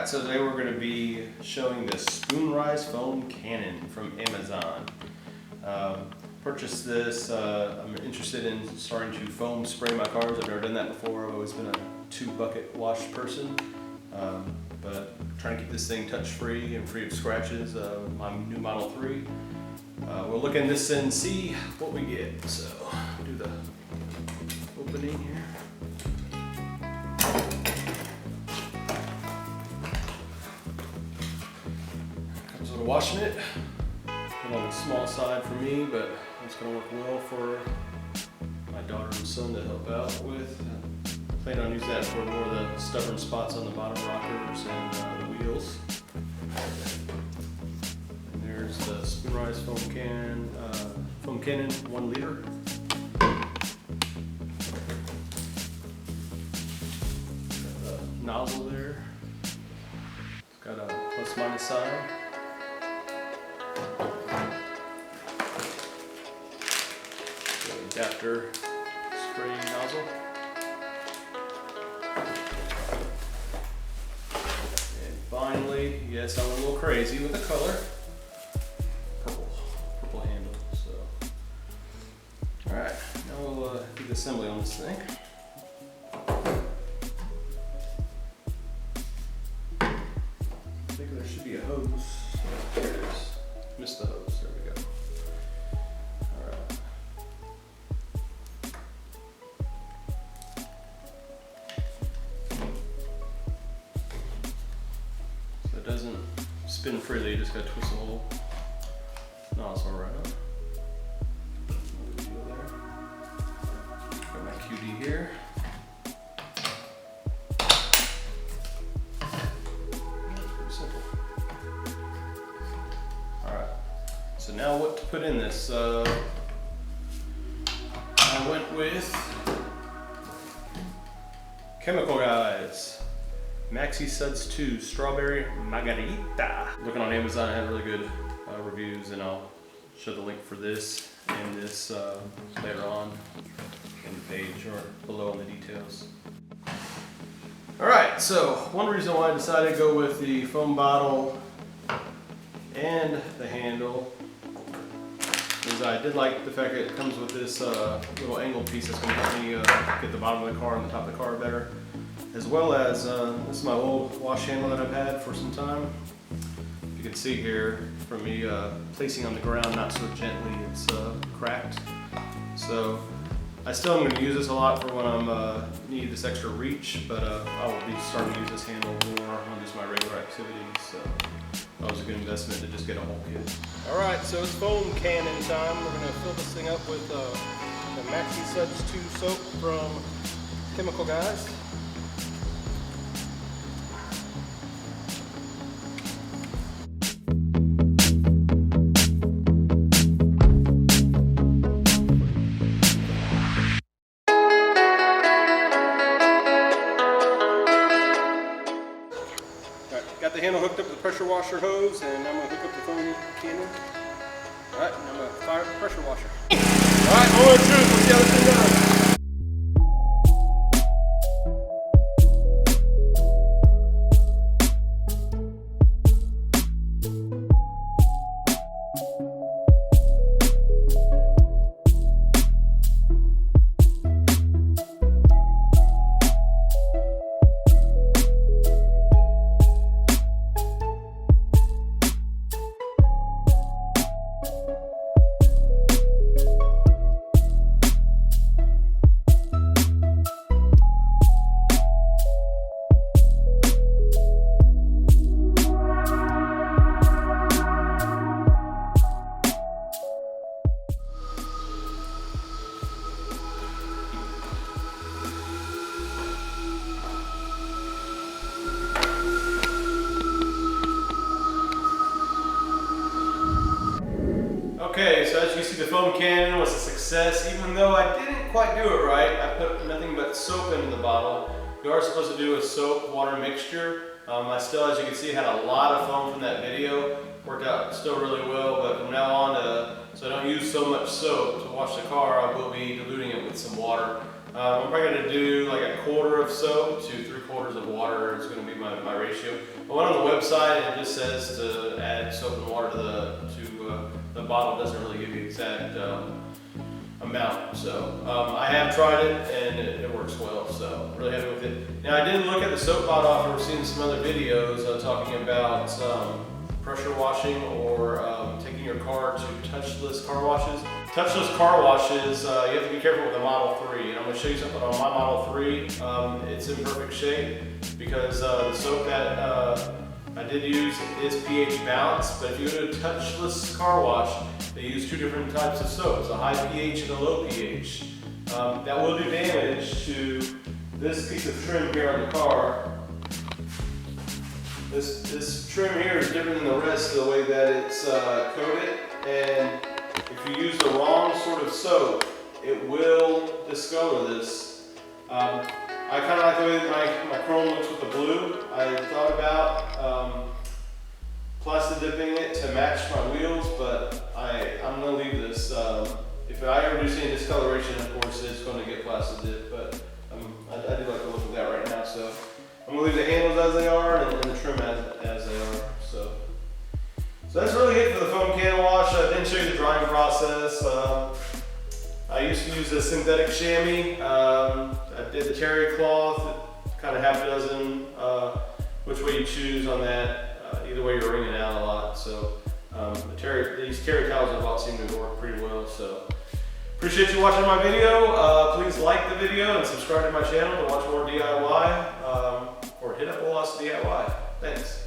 Alright, so today we're going to be showing the Spoonrise Foam Cannon from Amazon. Purchased this, I'm interested in starting to foam spray my cars. I've never done that before. I've always been a 2-bucket wash person. But trying to keep this thing touch free and free of scratches. My new Model 3. We'll look in this and see what we get. So, do the opening here. Comes with a wash mitt. On the small side for me, but it's going to work well for my daughter and son to help out with. Plan on using that for more of the stubborn spots on the bottom rockers and the wheels. And there's the Spoonrise Foam Cannon 1 liter. Got the nozzle there. It's got a plus minus sign. Adapter spray nozzle. And finally, yes, I'm a little crazy with the color. Purple handle. So, all right, now we'll do the assembly on this thing. I think there should be a hose. Here it is. Missed the hose. There we go. It doesn't spin freely, you just gotta twist the whole nozzle right up. Got my QD here. Pretty simple. Alright, so now what to put in this? I went with Chemical Guys Maxi Suds 2 Strawberry Margarita. Looking on Amazon, I had really good reviews, and I'll show the link for this and this later on in the page or below in the details. Alright, so one reason why I decided to go with the foam bottle and the handle is I did like the fact that it comes with this little angle piece that's going to help me get the bottom of the car and the top of the car better. As well as, this is my old wash handle that I've had for some time. You can see here from me placing on the ground not so gently, it's cracked. So I still am going to use this a lot for when I'm need this extra reach, but I will be starting to use this handle more on just my regular activities. So that was a good investment to just get a whole kit. Alright, so it's foam cannon time. We're going to fill this thing up with the Maxi Suds 2 soap from Chemical Guys. Got the handle hooked up with the pressure washer hose, and I'm going to hook up the foam cannon. Alright, and I'm going to fire up the pressure washer. Alright, on to it. Let's see how this thing goes. Okay, so as you see, the foam cannon was a success. Even though I didn't quite do it right, I put nothing but soap into the bottle. You are supposed to do a soap-water mixture. I still, as you can see, had a lot of foam from that video. Worked out still really well, but from now on, so I don't use so much soap to wash the car, I will be diluting it with some water I'm probably going to do like a quarter of soap to 3/4 of water. It's going to be my ratio. I went on the website and it just says to add soap and water to the bottle. It doesn't really give you exact amount. So I have tried it and it works well. So really happy with it. Now I didn't look at the soap bottle after seeing some other videos talking about pressure washing or taking your car to touchless car washes. Touchless car washes, you have to be careful with the Model 3. And I'm going to show you something on my Model 3. It's in perfect shape because the soap that I did use is pH balanced. But if you go to a touchless car wash, they use two different types of soaps, a high pH and a low pH. That will do damage to this piece of trim here on the car. This trim here is different than the rest of the way that it's coated, and if you use the wrong sort of soap, it will discolor this. I kind of like the way my chrome looks with the blue. I thought about plastic dipping it to match my wheels, but I'm going to leave this. If I ever do see any discoloration, of course, it's going to get plastic dip, but I do like the look of that right now. So I'm going to leave the handles as they are and the trim as they are. So that's really it for the foam can wash. I didn't show you the drying process. I used to use a synthetic chamois. I did the terry cloth, kind of half a dozen, which way you choose on that. Either way, you're wringing out a lot. So these terry towels I bought seem to work pretty well. So appreciate you watching my video. Please like the video and subscribe to my channel to watch more DIY, or hit up Wallace DIY. Thanks.